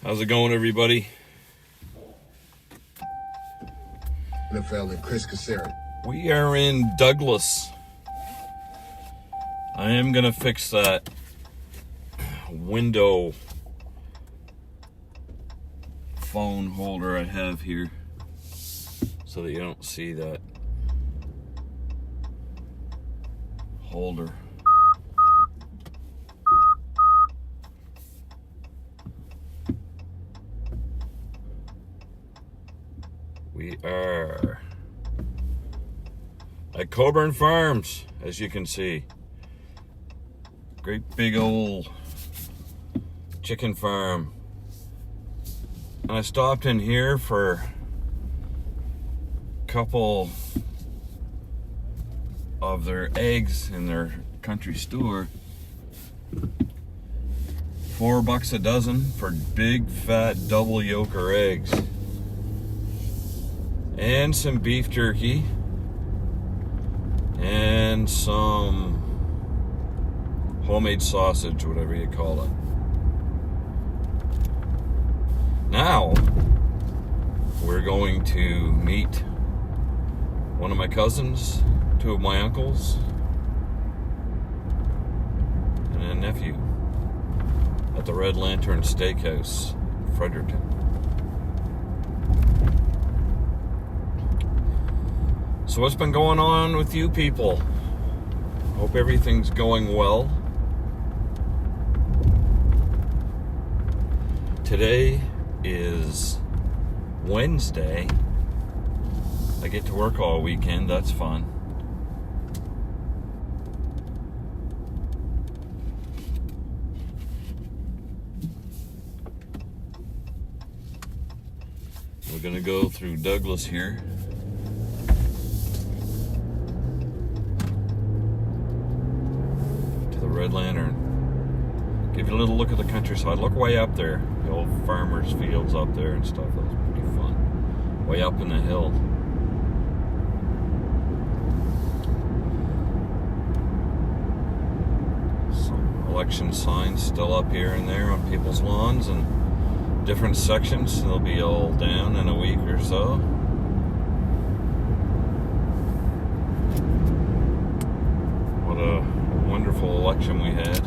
How's it going, everybody? NFL and Chris Casera. We are in Douglas. I am going to fix that window phone holder I have here so that you don't see that holder. We are at Coburn Farms, as you can see. Great big old chicken farm. And I stopped in here for a couple of their eggs in their country store. $4 a dozen for big fat double yolker eggs. And some beef jerky. And some homemade sausage, whatever you call it. Now, we're going to meet one of my cousins, two of my uncles, and a nephew at the Red Lantern Steakhouse, Fredericton. So what's been going on with you people? Hope everything's going well. Today is Wednesday. I get to work all weekend. That's fun. We're gonna go through Douglas here. Red Lantern. Give you a little look at the countryside. Look way up there. The old farmers' fields up there and stuff. That's pretty fun. Way up in the hill. Some election signs still up here and there on people's lawns and different sections. They'll be all down in a week or so. What a wonderful election we had.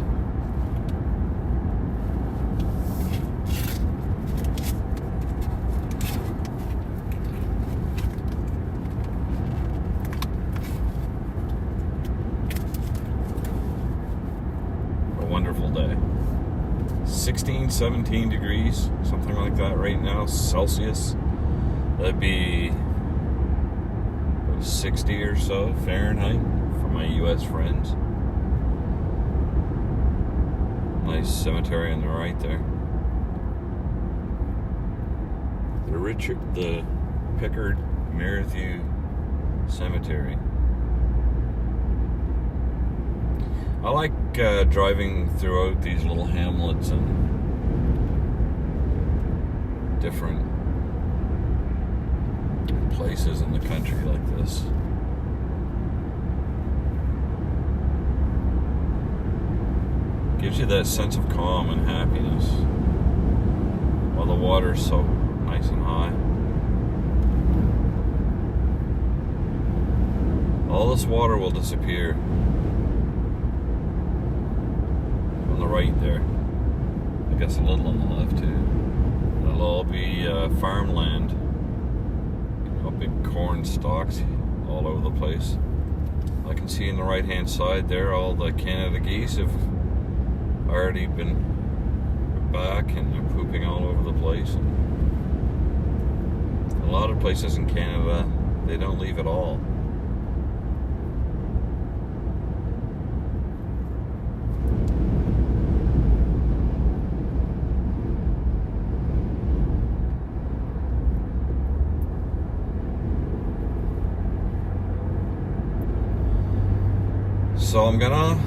A wonderful day. 16, 17 degrees, something like that right now, Celsius. That'd be 60 or so Fahrenheit for my U.S. friends. Nice cemetery on the right there. The Pickard Merrithew Cemetery. I like driving throughout these little hamlets and different places in the country like this. Gives you that sense of calm and happiness while the water's so nice and high. All this water will disappear on the right there. I guess a little on the left too. It'll all be farmland. You know, big corn stalks all over the place. I can see in the right hand side there all the Canada geese have already been back and they're pooping all over the place. A lot of places in Canada, they don't leave at all. So I'm gonna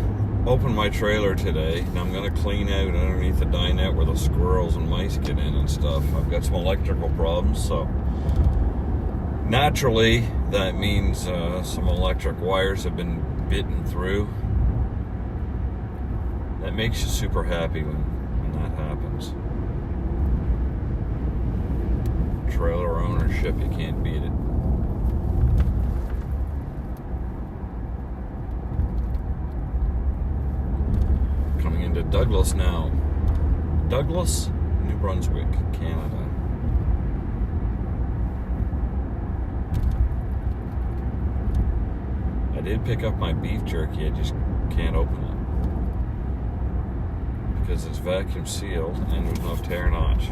open my trailer today and I'm gonna clean out underneath the dinette where the squirrels and mice get in and stuff. I've got some electrical problems, so naturally that means some electric wires have been bitten through. That makes you super happy when that happens. trailer ownership, you can't beat it. Coming into Douglas now. Douglas, New Brunswick, Canada. I did pick up my beef jerky, I just can't open it. Because it's vacuum sealed and there's no tear notch.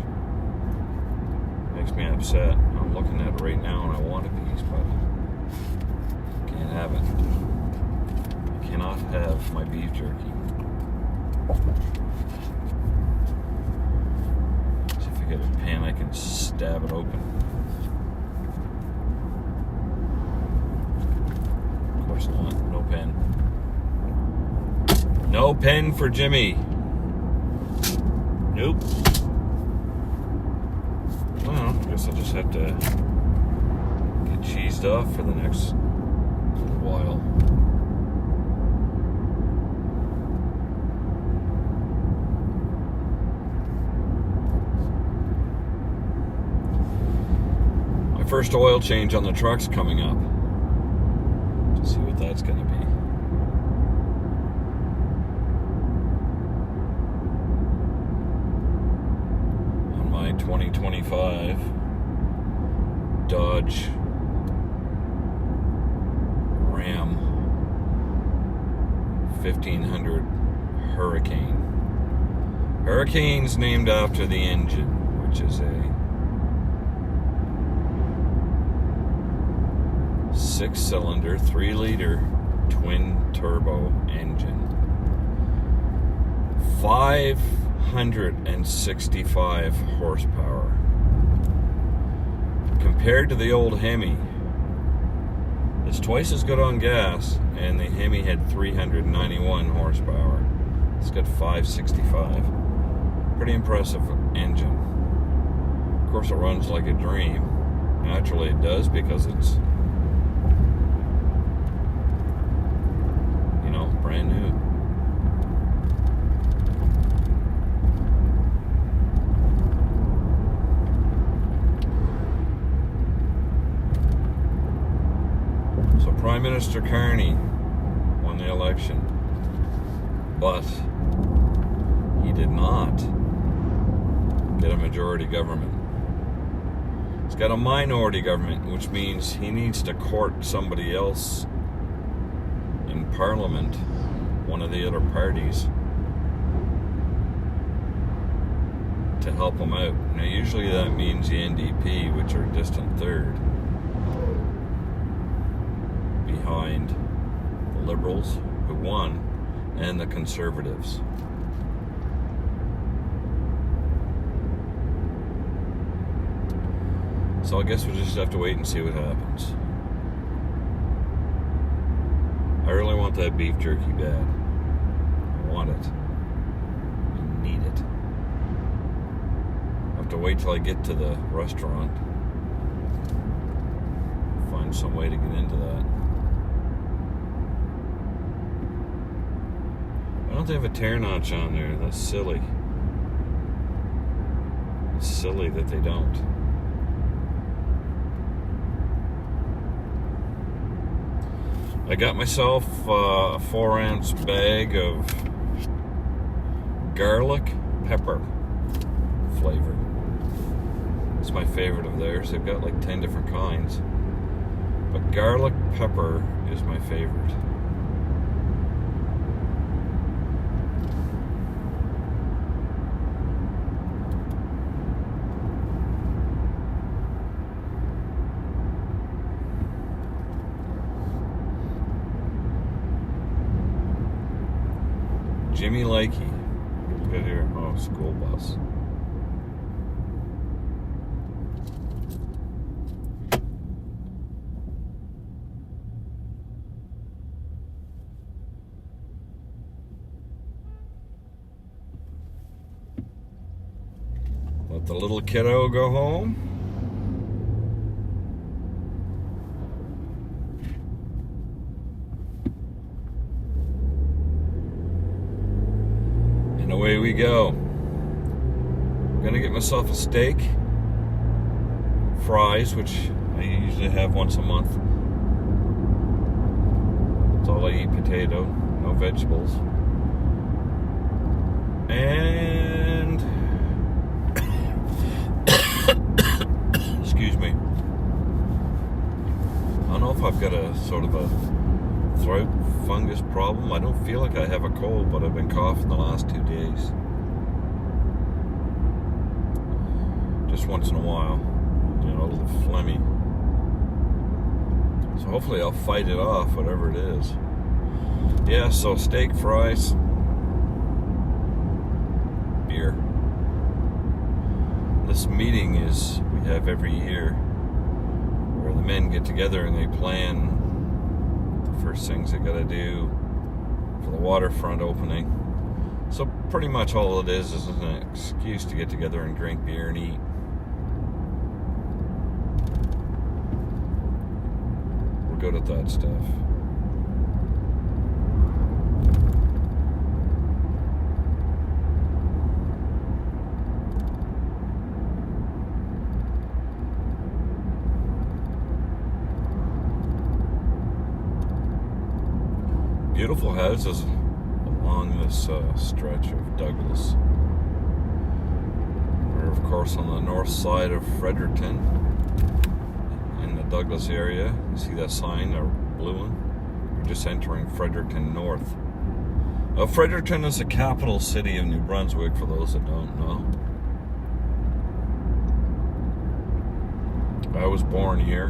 Makes me upset. I'm looking at it right now and I want a piece, but can't have it. I cannot have my beef jerky. See if I get a pen, I can stab it open. Of course not. No pen. No pen for Jimmy. Nope. Well, I guess I'll just have to get cheesed off for the next little while. My first oil change on the truck's coming up. To see what that's going to be. On my 2025 Dodge Ram 1500 Hurricane. Hurricane's named after the engine, which is a 6-cylinder, 3-liter twin turbo engine. 565 horsepower. Compared to the old Hemi, it's twice as good on gas, and the Hemi had 391 horsepower. It's got 565. Pretty impressive engine. Of course, it runs like a dream. Naturally, it does because it's, brand new. So Prime Minister Carney won the election, but he did not get a majority government. He's got a minority government, which means he needs to court somebody else in Parliament, one of the other parties, to help him out. Now usually that means the NDP, which are distant third behind the Liberals, who won, and the Conservatives. So I guess we'll just have to wait and see what happens. I really want that beef jerky bad. I want it. I need it. I have to wait till I get to the restaurant. Find some way to get into that. Why don't they have a tear notch on there? That's silly. It's silly that they don't. I got myself a 4-ounce bag of garlic pepper flavor. It's my favorite of theirs. They've got like 10 different kinds, but garlic pepper is my favorite. Jimmy Lakey. Look at here. Oh, school bus. Let the little kiddo go home. And away we go. I'm gonna get myself a steak fries, which I usually have once a month. That's all I eat, potato, no vegetables. And excuse me. I don't know if I've got a sort of a throat fungus problem. I don't feel like I have a cold, but I've been coughing the last 2 days. Just once in a while, you know, a little phlegmy. So hopefully I'll fight it off, whatever it is. Yeah, so steak, fries, beer. This meeting is we have every year where the men get together and they plan the first things they gotta do for the waterfront opening. So pretty much all it is an excuse to get together and drink beer and eat. We're good at that stuff. Beautiful houses along this stretch of Douglas. We're of course on the north side of Fredericton, in the Douglas area. You see that sign, the blue one? We're just entering Fredericton North. Fredericton is the capital city of New Brunswick, for those that don't know. I was born here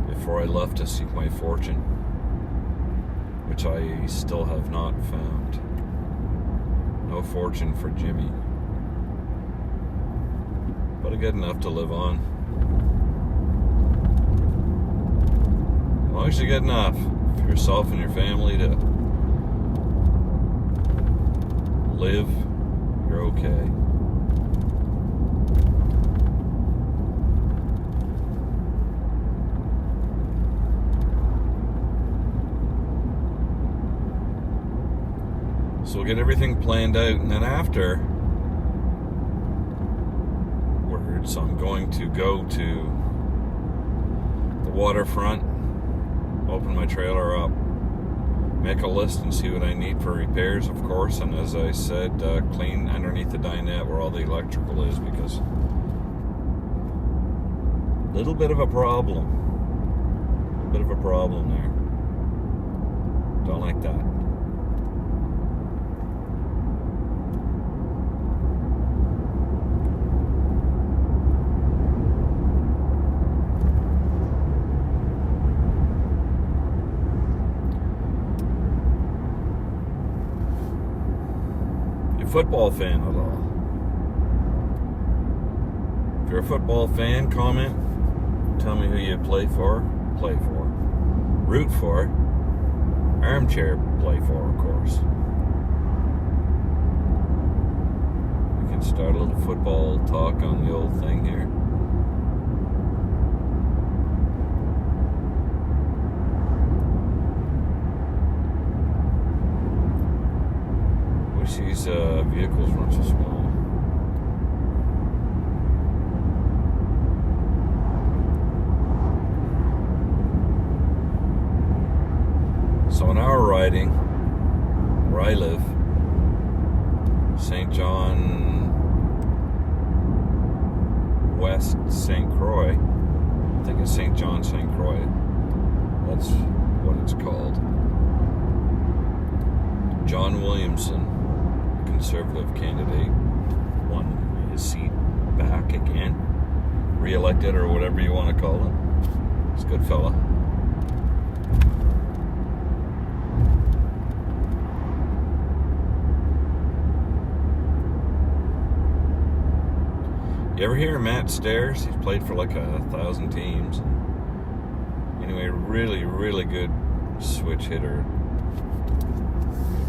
before I left to seek my fortune, which I still have not found. No fortune for Jimmy. But I get enough to live on. As long as you get enough for yourself and your family to live, you're okay. So we'll get everything planned out, and then afterwards I'm going to go to the waterfront, open my trailer up, make a list and see what I need for repairs, of course, and as I said, clean underneath the dinette where all the electrical is, because little bit of a problem there. Don't like that. Football fan at all? If you're a football fan, comment. Tell me who you play for, root for, armchair play for, of course. We can start a little football talk on the old thing here. These vehicles run so small. So an hour riding where I live, St. John West St. Croix. I think it's St. John St. Croix. That's what it's called. John Williamson, Conservative candidate, won his seat back again, re-elected or whatever you want to call it. He's a good fella. You ever hear of Matt Stairs? He's played for like 1,000 teams. Anyway, really good switch hitter.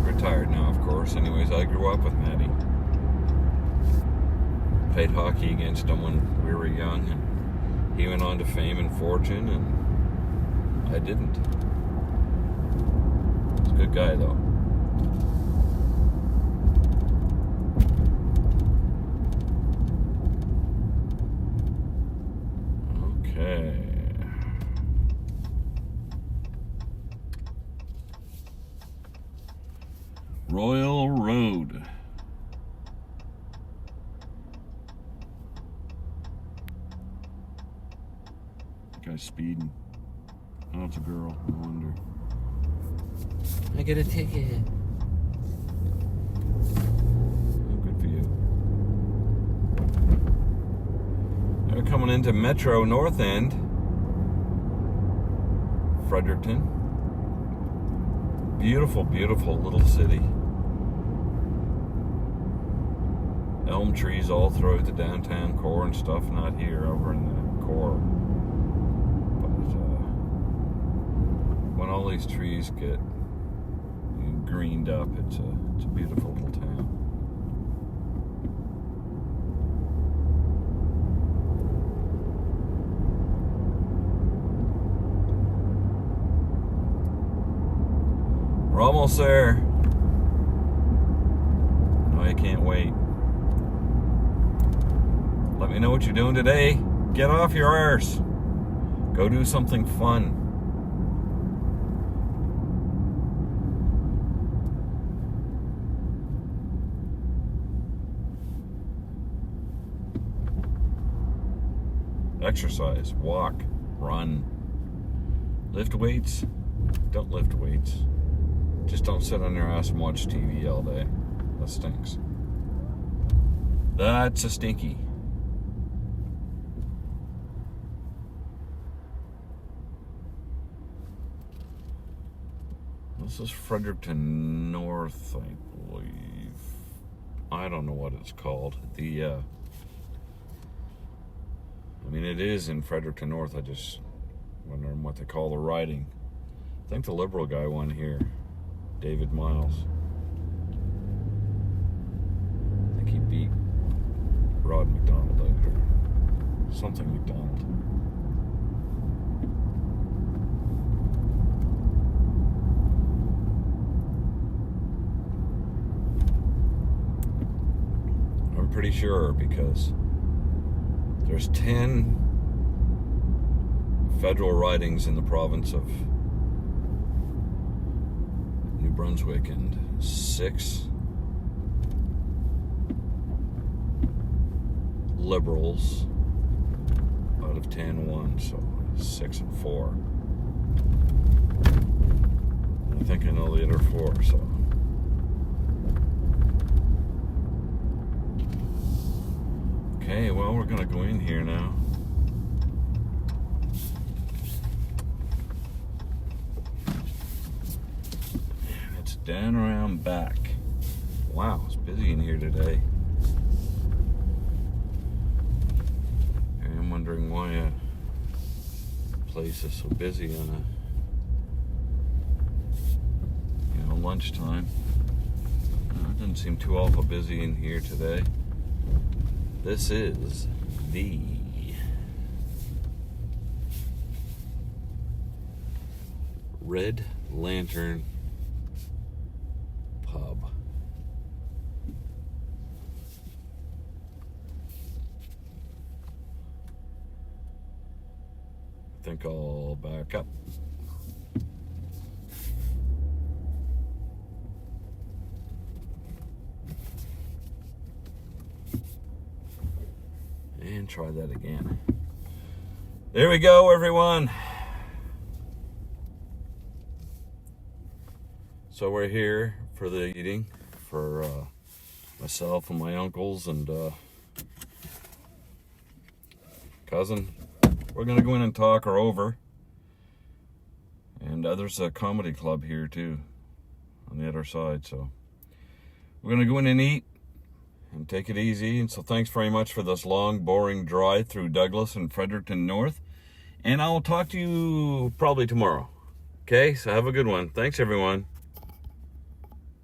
Retired now, of course. Anyways, I grew up with Matty. Played hockey against him when we were young, and he went on to fame and fortune, and I didn't. He's a good guy, though. Okay. Royal Road. Guy's speeding. Oh, it's a girl. No wonder. I get a ticket. Oh, good for you. They're coming into Metro North End. Fredericton. Beautiful, beautiful little city. Elm trees all throughout the downtown core and stuff. Not here, over in the core. But when all these trees get greened up, it's a beautiful little town. We're almost there. No, you can't wait. Let me know what you're doing today. Get off your arse. Go do something fun. Exercise, walk, run. Lift weights. Don't lift weights. Just don't sit on your ass and watch TV all day. That stinks. That's a stinky. This is Fredericton North, I believe. I don't know what it's called. I mean, it is in Fredericton North. I just wondering what they call the riding. I think the Liberal guy won here. David Miles. I think he beat Rod McDonald out, or something McDonald. I'm pretty sure because there's 10 federal ridings in the province of New Brunswick and 6 Liberals out of 10 won, so 6 and 4. I think I know the other 4, so. Okay, well, we're gonna go in here now. Down around back. Wow, it's busy in here today. I'm wondering why a place is so busy on a lunchtime. It doesn't seem too awful busy in here today. This is the Red Lantern Pub. I think I'll back up. And try that again. There we go, everyone. So we're here for the eating for myself and my uncles and cousin. We're gonna go in and talk her over. And there's a comedy club here too on the other side. So we're gonna go in and eat and take it easy. And so thanks very much for this long, boring drive through Douglas and Fredericton North. And I'll talk to you probably tomorrow. Okay, so have a good one. Thanks, everyone.